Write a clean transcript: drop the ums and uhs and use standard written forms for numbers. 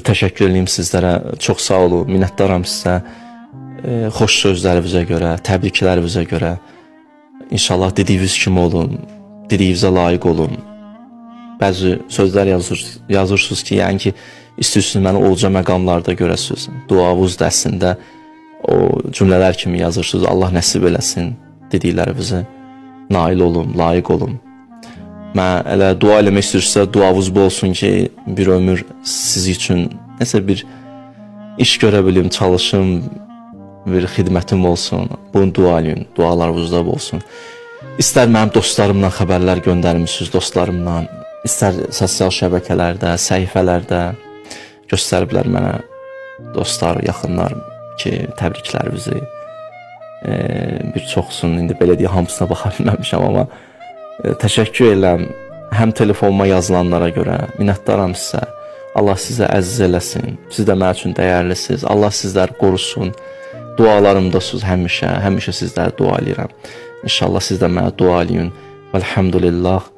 Təşəkkür edeyim sizlərə. Çox sağ olun. Minnətdaram sizə. Xoş sözlərinizə görə, təbriklərinizə görə. İnşallah dediyiniz kimi olun. Dediyinizə layiq olun. Bəzi sözlər yazırsınız ki, yəni ki, istəyirsiniz məni olca məqamlarda görəsiniz. Duavuz da əslində o cümlələr kimi yazırsınız. Allah nəsib eləsin dediklərinizə nail olun, layiq olun. Mən elə dua eləmək istəyirsə, duavuz bu olsun ki, bir ömür siz üçün nəsə bir iş görə bilim, çalışım, bir xidmətim olsun. Bunu dua eləyin, dualarınızda olsun. İstər mənim dostlarımla xəbərlər göndərmişsiniz, dostlarımla, istər sosial şəbəkələrdə, səhifələrdə göstəriblər mənə dostlar, yaxınlar ki, təbriklərinizi. Bir çoxsun, indi belə deyə hamısına baxa bilməmişəm, amma təşəkkür edirəm həm telefonuma yazılanlara görə. Minnətdaram sizə. Allah sizə əziz eləsin. Siz də mənim üçün dəyərlisiniz. Allah sizləri qorusun. Dualarımdasınız həmişə. Həmişə sizlərə dua edirəm. İnşallah siz də mənə dua eləyin. Vəlhamdülillah.